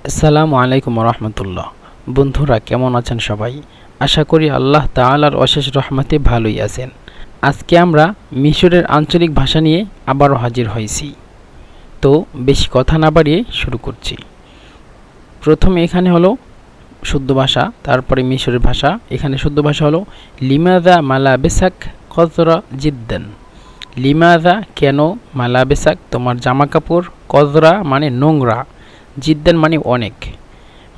আসসালামু আলাইকুম রহমতুল্লাহ। বন্ধুরা কেমন আছেন সবাই? আশা করি আল্লাহ তাআলার অশেষ রহমতে ভালোই আছেন। আজকে আমরা মিশরের আঞ্চলিক ভাষা নিয়ে আবারও হাজির হয়েছি। তো বেশি কথা না বাড়িয়ে শুরু করছি। প্রথমে এখানে হলো শুদ্ধ ভাষা, তারপরে মিশরের ভাষা। এখানে শুদ্ধ ভাষা হলো লিমাযা মালাবেসাক কযরা জিদ্দান। লিমাযা কেন, মালাবেসাক তোমার জামা কাপড়, কযরা মানে নোংরা, জিদ্দান মানে অনেক,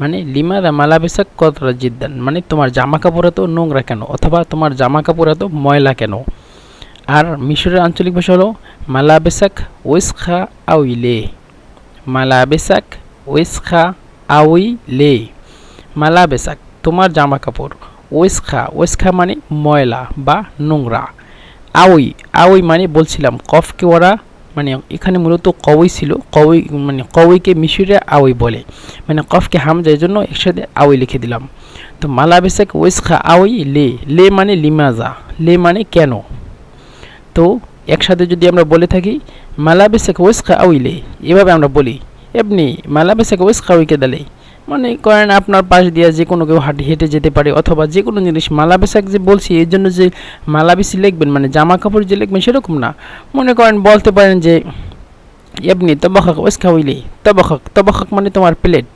মানে লিমাদা মালাবেসাক কতরা জিদ্দান মানে তোমার জামা কাপড় এত নোংরা কেন, অথবা তোমার জামা কাপড় এত ময়লা কেন। আর মিশরের আঞ্চলিক ভাষা হলো মালাবেসাক ওয়েসখা আউইলে। মালাবেসাক ওয়েসখা আউইলে। মালাবেসাক তোমার জামা কাপড়, ওয়েসখা ওয়েসখা মানে ময়লা বা নোংরা, আউই আউই মানে বলছিলাম কফকে ওরা মানে এখানে মূলত কওই ছিল, কওই মানে কওইকে মিশরে আউই বলে, মানে কফকে হামজা, এই জন্য একসাথে আউই লিখে দিলাম। তো মালাবেসাক ওয়েসখা আউই লে। লে মানে লিমাজা, লে মানে কেন। তো একসাথে যদি আমরা বলে থাকি মালাবেসাক ওয়েসখা আউই লে, এভাবে আমরা বলি এমনি মালাবেসাক ওয়েসখা আউইকে দালে, মানে করেন আপনার পাশ দিয়ে যে কোনো কেউ হেঁটে যেতে পারে, অথবা যে কোনো জিনিস। মালাবেসাক যে বলছি এই জন্য যে মালাবেসি লিখবেন মানে জামা কাপড় যে লিখবেন সেরকম না। মনে করেন বলতে পারেন যে এমনি তবাখাক ওয়েস খাওয়াইলি, তবাখাক তবাখাক মানে তোমার প্লেট,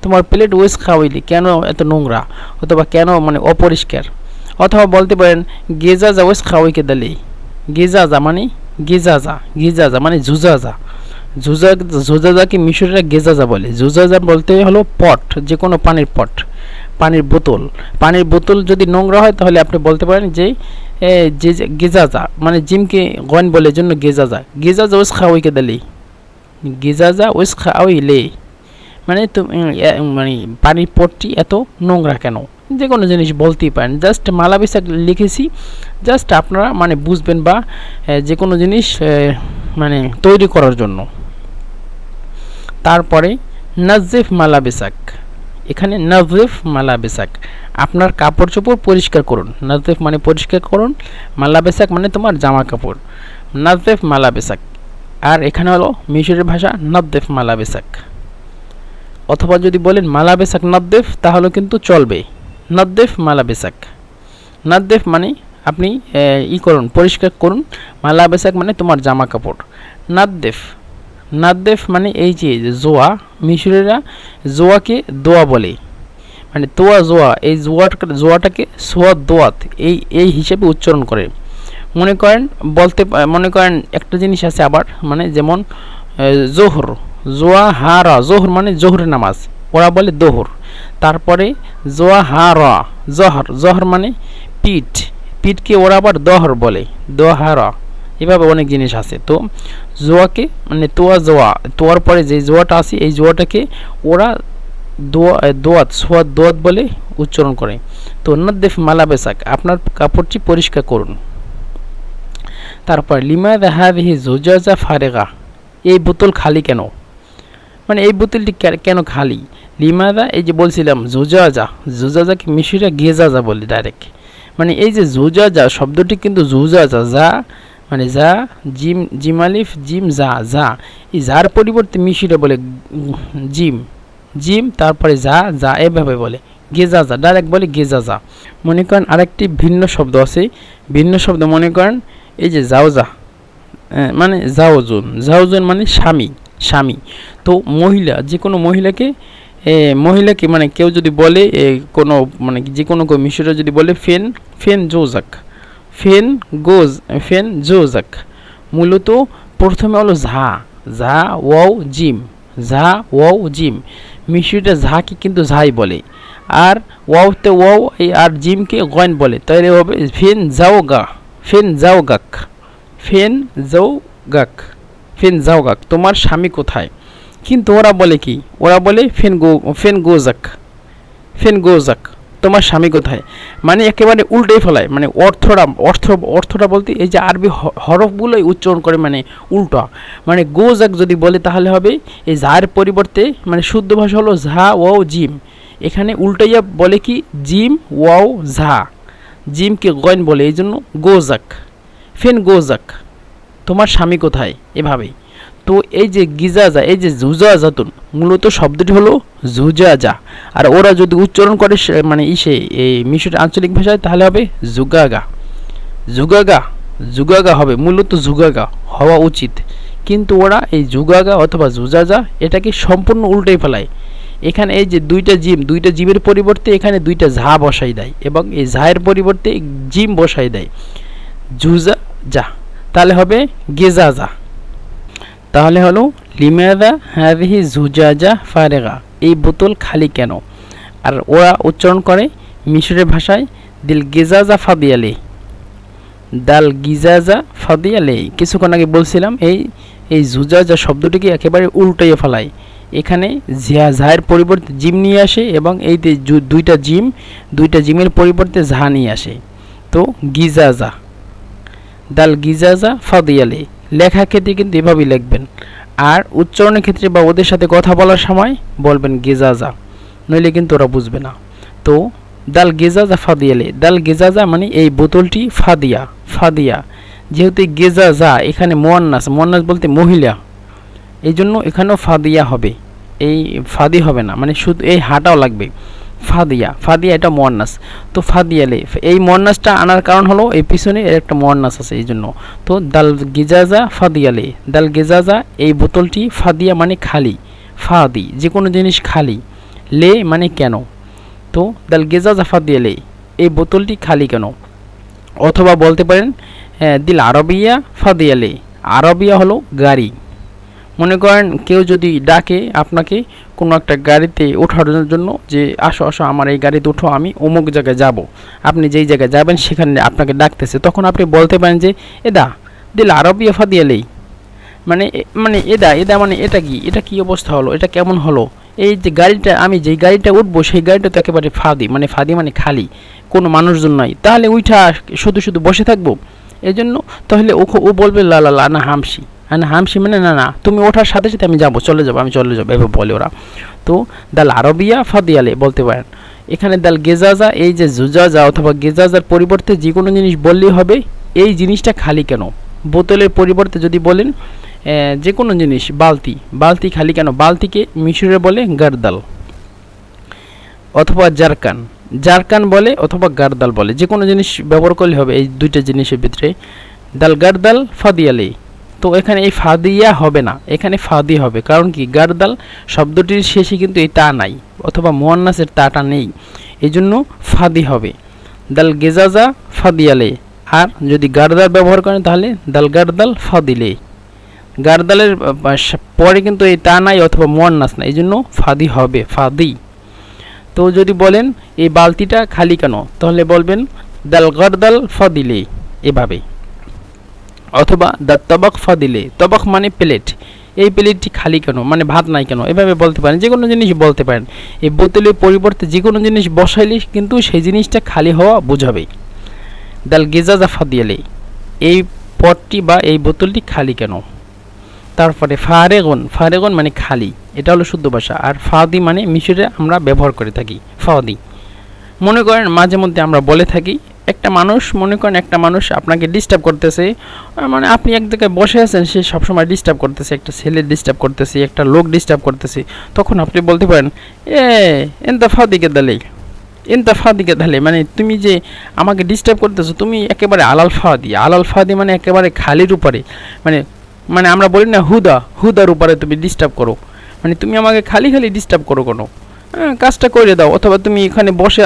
তোমার প্লেট ওয়েস খাওয়াইলি কেন এত নোংরা, অথবা কেন মানে অপরিষ্কার। অথবা বলতে পারেন গেজাজা ওয়েস খাওয়াইকে দালি। গেজাজা মানে গেজাজা, গেজাজা মানে জুজাজা। জুজাজাকে মিশরেরা গেজাজা বলে। জুজাজা বলতে হলো পট, যে কোনো পানির পট, পানির বোতল। পানির বোতল যদি নোংরা হয় তাহলে আপনি বলতে পারেন যে গেজাজা, মানে জিমকে গন বলে জন্য গেজাজা। গেজাজা ওস খাওয়াইকে দালি, গেজাজা ওস খাওয়াইলে মানে মানে পানির পটটি এত নোংরা কেন, যে কোনো জিনিস বলতেই পারেন। জাস্ট মালাবেসাক লিখেছি, জাস্ট আপনারা মানে বুঝবেন বা যে কোনো জিনিস মানে তৈরি করার জন্য। তারপরে নাজিফ মালাবেসাক। এখানে নাজিফ মালাবেসাক আপনার কাপড় চোপড় পরিষ্কার করুন। নাজিফ মানে পরিষ্কার করুন, মালাবেসাক মানে তোমার জামা কাপড়। নাজিফ মালাবেসাক। আর এখানে হলো মিশরের ভাষা নাজিফ মালাবেসাক। অথবা যদি বলেন মালাবেসাক নাজিফ তাহলে কিন্তু চলবে। নাজিফ মালাবেসাক। নাজিফ মানে আপনি করুন, পরিষ্কার করুন। মালাবেসাক মানে তোমার জামা কাপড়। নাজিফ, নাদেফ মানে এই যে জোয়া, মিশরেরা জোয়াকে দোয়া বলে, মানে তোয়া জোয়া, এই জোয়াটাকে সোয়া দোয়াত এই হিসেবে উচ্চারণ করে। মনে করেন একটা জিনিস আছে আবার, মানে যেমন জোহর, জোয়া হারা, জোহর মানে জোহরের নামাজ, ওরা বলে দোহর। তারপরে জোয়া হারা জহর, জহর মানে পিঠ, পিঠকে ওরা আবার দহর বলে, দোহারা। এভাবে অনেক জিনিস আছে। তো জোয়াকে মানে তোয়া জোয়া, তোয়ার পরে যে জোয়াটা আছে এই জোয়াটাকে ওরা দোয়াত সোয়াদ দোয়াত বলে উচ্চারণ করে। তো নাদ্দেফ মালাবেসাক আপনার কাপড়টি পরিষ্কার করুন। তারপর লিমাযা হাযিহি জুজাজা ফারিগা, এই বোতল খালি কেন, মানে এই বোতলটি কেন খালি। লিমাযা এই যে বলছিলাম জুজাজা, জুজাজাকে মিশরিরা গেজাজা বলে ডাইরেক্ট, মানে এই যে জুজাজা শব্দটি কিন্তু জুজাজা যা মানে যা জিম, জিম আলিফ জিম যা, যা এই যার পরিবর্তে মিশিরে বলে জিম, জিম তারপরে যা, যা এভাবে বলে গেজাজা, ডাইরেক্ট বলে গেজাজা। মনে করেন আরেকটি ভিন্ন শব্দ আছে, ভিন্ন শব্দ মনে করেন এই যে জাওজা, মানে জাওজুন, জাওজুন মানে স্বামী, স্বামী। তো মহিলা, যে কোনো মহিলাকে মানে কেউ যদি বলে কোনো মানে যে কোনো মিশরে যদি বলে ফেন, ফেন জোজাক, ফেন গোজ, ফেন জোজাক। মূলত প্রথমে হলো ঝা, ঝা ওয়াও জিম, ঝা ওয়াও জিম। মিশরিটা ঝাকে কিন্তু ঝাই বলে, আর ওয়াওতে ওয়াও আর জিমকে গয়ন বলে, তাহলে হবে ফেন যাও গা, ফেন যাও গাক, ফেন যাও গাক, ফেন যাও গাক তোমার স্বামী কোথায়। কিন্তু ওরা বলে কি, ওরা বলে ফেন গোজাক, ফেন গোজাক তোমার স্বামী কোথায়, মানে একেবারে উল্টেই ফেলায়, মানে অর্থটা বলতে এই যে আরবি হরফগুলোই উচ্চারণ করে মানে উল্টা। মানে গোজাক যদি বলে তাহলে হবে এই ঝার পরিবর্তে, মানে শুদ্ধ ভাষা হলো ঝা ওয়াও জিম, এখানে উল্টাইয়া বলে কি জিম ওয়াও ঝা, জিমকে গয়ন বলে, এই জন্য গোজাক, ফেন গোজাক তোমার স্বামী কোথায়, এভাবেই। তো এই যে গিজাজা, এই যে জুজাজাতুন, মূলত শব্দটি হলো জুজাজা। আর ওরা যদি উচ্চারণ করে মানে এই মিশরের আঞ্চলিক ভাষায়, তাহলে হবে জুগাগা। জুগাগা, জুগাগা হবে, মূলত জুগাগা হওয়া উচিত, কিন্তু ওরা এই জুগাগা অথবা জুজাজা এটাকে সম্পূর্ণ উল্টেই ফেলায়। এখানে এই যে দুইটা জিমের পরিবর্তে এখানে দুইটা ঝা বসাই দেয়, এবং এই ঝায়ের পরিবর্তে জিম বসাই দেয়, জুজা যা, তাহলে হবে গেজাজা। তাহলে হলো লিমাদা হাযিহি জুজাজা ফারিগা, এই বোতল খালি কেন? আর ওরা উচ্চারণ করে মিশরের ভাষায় দিল গিজাজা ফাদিয়ালে, দাল গিজাজা ফাদিয়ালে। কিছুক্ষণ আগে বলছিলাম এই জুজাজা শব্দটিকে একেবারে উল্টাইয়ে ফেলায়। এখানে ঝায়ের পরিবর্তে জিম নিয়ে আসে, এবং এই দুইটা জিমের পরিবর্তে ঝা নিয়ে আসে, তো গিজাজা, দাল গিজাজা ফাদিয়ালে। লেখার ক্ষেত্রে কিন্তু এভাবেই লিখবেন, আর উচ্চারণের ক্ষেত্রে বা ওদের সাথে কথা বলার সময় বলবেন গিজাজা, নইলে কিন্তু ওরা বুঝবে না। তো দাল গেজাজা ফাদিয়ালে, দাল গেজাজা মানে এই বোতলটি ফাদিয়া, ফাদিয়া যেহেতু গেজাজা এখানে মোয়ান্নাস, মোয়ান্নাস বলতে মহিলা, এই জন্য এখানেও ফাদিয়া হবে, এই ফাদি হবে না, মানে শুধু এই হাটাও লাগবে, ফাদিয়া, ফাদিয়া এটা মোয়ান্নাস। তো ফাদিয়ালে, এই মোয়ান্নাসটা আনার কারণ হলো এই পিছনে এর একটা মোয়ান্নাস আছে, এই জন্য। তো দাল গিজাজা ফাদিয়ালে, দাল গেজাজা এই বোতলটি, ফাদিয়া মানে খালি, ফাদি যে কোনো জিনিস খালি, লে মানে কেন। তো দাল গেজাজা ফাদিয়ালে, এই বোতলটি খালি কেন? অথবা বলতে পারেন দিল আরবিয়া ফাদিয়ালে, আরবিয়া হলো গাড়ি। মনে করেন কেউ যদি ডাকে আপনাকে কোনো একটা গাড়িতে ওঠানোর জন্য, যে আসো আসো আমার এই গাড়িতে ওঠো, আমি অমুক জায়গায় যাব, আপনি যেই জায়গায় যাবেন সেখানে আপনাকে ডাকতেছে, তখন আপনি বলতে পারেন যে এদা দিল আরবিয়া ফাদিয়ালেই, মানে মানে এদা মানে এটা কি অবস্থা হলো, এটা কেমন হলো, এই যে গাড়িটা, আমি যেই গাড়িটা উঠবো সেই গাড়িটা তো একেবারে ফাদি মানে খালি, কোনো মানুষজন নাই, তাহলে ওইটা শুধু শুধু বসে থাকবো, এই জন্য তাহলে ও বলবে লা লা লা না হামসি, না হামসি মানে না না, তুমি ওঠার সাথে সাথে আমি চলে যাবো, এভাবে বলে ওরা। তো দাল আরবিয়া ফাদিয়ালে বলতে পারেন। এখানে দাল গেজাজা, এই যে জুজাজা অথবা গেজাজার পরিবর্তে যে কোনো জিনিস বললেই হবে এই জিনিসটা খালি কেন। বোতলের পরিবর্তে যদি বলেন যে কোনো জিনিস, বালতি খালি কেন, বালতিকে মিশরে বলে গারদাল অথবা জারকান বলে অথবা গারদাল বলে, যে কোনো জিনিস ব্যবহার করলে হবে এই দুইটা জিনিসের ভিতরে। দাল গারদাল ফাদিয়ালে, তো এখানে এই ফাদিয়া হবে না, এখানে ফাদি হবে, কারণ কি গারদাল শব্দটির শেষে কিন্তু এই তা নাই, অথবা মুয়ান্নাসের তাটা নেই, এই জন্য ফাদি হবে। দাল গেজাজা ফাদিয়ালে, আর যদি গারদাল ব্যবহার করেন তাহলে দাল গারদাল ফাদিলে, গারদালের পরে কিন্তু এই তা নাই অথবা মুয়ান্নাস নাই, এই জন্য ফাদি হবে, ফাদি। তো যদি বলেন এই বালতিটা খালি কেন, তাহলে বলবেন দাল গারদাল ফাদিলে, এভাবে। অথবা দা তবাক ফাদিলে, তবাক মানে প্লেট, এই প্লেটটি খালি কেন, মানে ভাত নাই কেন, এভাবে বলতে পারেন, যে কোনো জিনিস বলতে পারেন। এই বোতলের পরিবর্তে যে কোনো জিনিস বসাইলে কিন্তু সেই জিনিসটা খালি হওয়া বোঝাবে। দাল গেজাজা ফাদিয়ালে, এই পটটি বা এই বোতলটি খালি কেন। তারপরে ফারেগন মানে খালি, এটা হলো শুদ্ধ ভাষা। আর ফাদি মানে মিশরে আমরা ব্যবহার করে থাকি ফাদি। মনে করেন মাঝে মধ্যে আমরা বলে থাকি একটা মানুষ আপনাকে ডিস্টার্ব করতেছে, মানে আপনি এক জায়গায় বসে আছেন, সে সবসময় ডিস্টার্ব করতেছে, একটা ছেলে ডিস্টার্ব করতেছে, একটা লোক ডিস্টার্ব করতেছে, তখন আপনি বলতে পারেন এনতা ফাদিকে দালে, মানে তুমি যে আমাকে ডিস্টার্ব করতেছো, তুমি একেবারে আলাল ফাদি মানে একেবারে খালির উপরে, মানে আমরা বলি না হুদার উপরে তুমি ডিস্টার্ব করো, মানে তুমি আমাকে খালি ডিস্টার্ব করো কোনো, কাজটা করে দাও, অথবা তুমি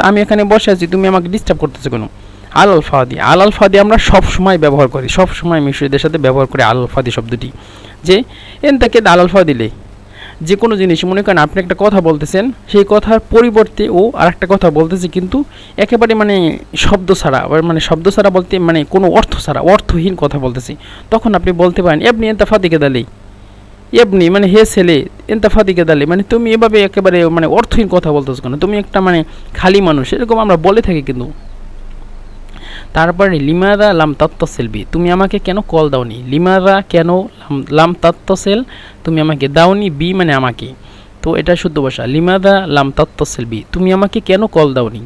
আমি এখানে বসে আছি, তুমি আমাকে ডিস্টার্ব করতেছো কেন। আলাল ফাদি আমরা সব সময় ব্যবহার করি, সব সময় মিশরীয়দের সাথে ব্যবহার করি আলাল ফাদি শব্দটি, যে এনতাকে আলাল ফাদিলে, যে কোনো জিনিস মনে করেন আপনি একটা কথা বলতেছেন, সেই কথার পরিবর্তে ও আরেকটা কথা বলতেছে, কিন্তু একেবারে মানে শব্দ ছাড়া বলতে মানে কোনো অর্থহীন কথা বলতেছি, তখন আপনি বলতে পারেন এবনি এনতা ফাদিকে দালেই, এবনি মানে হে ছেলে, এনতা ফাদিকে দালে, মানে তুমি এভাবে একেবারে মানে অর্থহীন কথা বলতেছো কেন, তুমি একটা মানে খালি মানুষ, এরকম আমরা বলে থাকি কিন্তু। তারপরে লিমাদা লাম তাত্তাসিল বি, তুমি আমাকে কেন কল দাওনি, লিমাদা কেন, লাম তাত্তাসিল তুমি আমাকে দাওনি, বি মানে আমাকে, তো এটা শুদ্ধ ভাষা, লিমাদা লাম তাত্তাসিল বি, তুমি আমাকে কেন কল দাওনি।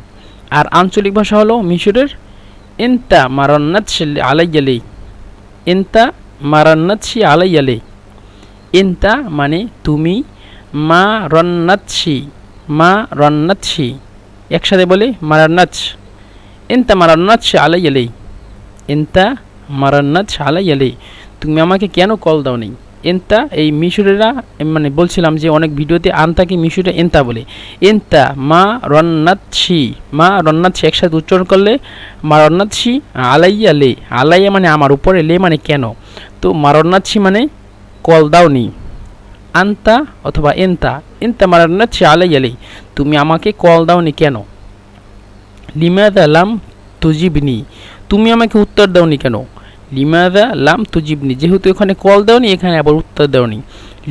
আর আঞ্চলিক ভাষা হলো মিশরের এনতা মারান্নাতশি আলাইয়ালে, এনতা মারান্নাতশি আলাইয়ালে, ইনতা মানে তুমি, মা রন্নাতছি, মা রন্নাতছি, একসাথে বলি মারান্নাচ। ইনতা মারান্নাচ আলাইয়ালেই, ইনতা মারান্নাচ আলাইয়ালেই, তুমি আমাকে কেন কল দাও নেই। এন্তা এই মিশরেরা মানে বলছিলাম যে অনেক ভিডিওতে আনতাকে মিশরে এন্তা বলে। এন্তা মা রন্নাতছি, মা রন্নাতছি একসাথে উচ্চারণ করলে মা রন্নাতছি আলাইয়া লে, আলাইয়া মানে আমার উপরে, লে মানে কেন। তো মা রন্নাতছি মানে কল দাওনি। আন্তা অথবা এন্তা, এন্তা মা রন্নাতছি আলাইয়া লে, তুমি আমাকে কল দাওনি কেন। লিমাদা লাম তুজিবনি, তুমি আমাকে উত্তর দাওনি কেন। লিমাদা লাম তুজিবনি, যেহেতু এখানে কল দাওনি এখানে আবার উত্তর দাওনি।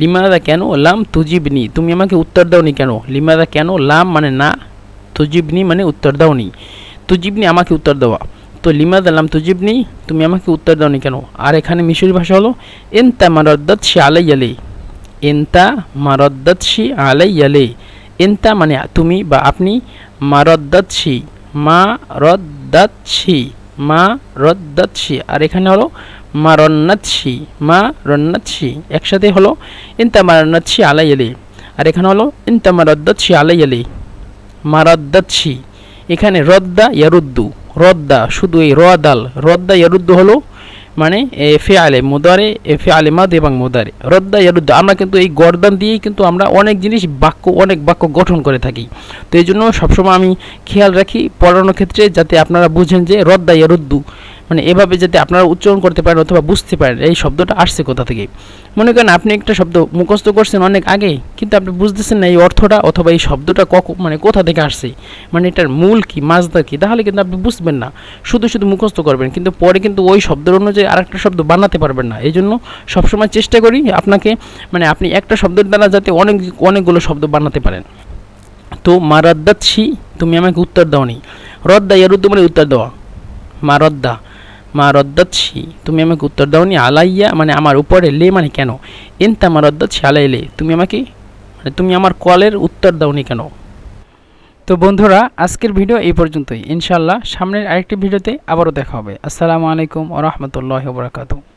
লিমাদা কেন, লাম তুজিবনি, তুমি আমাকে উত্তর দাওনি কেন। লিমাদা কেন, লাম মানে না, তুজিবনি মানে উত্তর দাওনি। তুজিবনি আমাকে উত্তর দেওয়া, তো লিমাদা লাম তুজিবনি, তুমি আমাকে উত্তর দাওনি কেন। আর এখানে মিশরি ভাষা হলো এন্তা মারাদ্দাতশি আলাইয়ালে, এন্তা মারাদ্দাতশি আলাইয়ালে, এন্তা মানে তুমি বা আপনি, মারাদ্দাতশি মা রদ্দাতশি, মা রদ্দাতশি, আর এখানে হলো মা রন্নাতশি, মা রন্নাতশি একসাথে হলো ইনতা মা রন্নাতশি আলাইয়ালে। আর এখানে হলো ইনতা মা রদ্দাতশি আলাইয়ালে, মা রদ্দাতশি। এখানে রদ্দা ইয়ারুদ্দু, রদ্দা শুধু এই রদাল, রদ্দা ইয়ারুদ্দু হলো মানে ফেয়ালে মুদারে, ফেয়ালে মাদ এবং মুদারে, রদ্দা ইয়ারুদ্দু। আমরা কিন্তু এই গর্দান দিয়েই কিন্তু আমরা অনেক জিনিস অনেক বাক্য গঠন করে থাকি। তো এই জন্য সবসময় আমি খেয়াল রাখি পড়ানোর ক্ষেত্রে যাতে আপনারা বুঝেন যে রদ্দা ইয়ারুদ্দু মানে এভাবে যাতে আপনারা উচ্চারণ করতে পারেন অথবা বুঝতে পারেন এই শব্দটা আসছে কোথা থেকে। মনে করেন আপনি একটা শব্দ মুখস্থ করছেন অনেক আগে, কিন্তু আপনি বুঝতেছেন না এই অর্থটা অথবা এই শব্দটা মানে কোথা থেকে আসছে, মানে এটার মূল কি, মাজদা কি, তাহলে কিন্তু আপনি বুঝবেন না। শুধু শুধু মুখস্থ করবেন, কিন্তু পরে কিন্তু ওই শব্দের অনুযায়ী আরেকটা শব্দ বানাতে পারবেন না। এই জন্য সবসময় চেষ্টা করি আপনাকে মানে আপনি একটা শব্দের দ্বারা যাতে অনেকগুলো শব্দ বানাতে পারেন। তো মারাদ্দাতশি, তুমি আমাকে উত্তর দাওনি। রদ্দা ইয়ারুদ্দু মানে উত্তর দেওয়া, মারদ্দা, মা রদ্দাতশি, তুমি আমাকে উত্তর দাওনি। আলাইয়া মানে আমার উপরে, লে মানে কেন। ইনতা মা রদ্দাতশি আলাইলে, তুমি আমাকে মানে তুমি আমার কলের উত্তর দাওনি কেন। তো বন্ধুরা আজকের ভিডিও এই পর্যন্তই, ইনশাআল্লাহ সামনের আরেকটি ভিডিওতে আবারও দেখা হবে। আসসালামু আলাইকুম ওয়া রাহমাতুল্লাহি ওয়া বারাকাতুহু।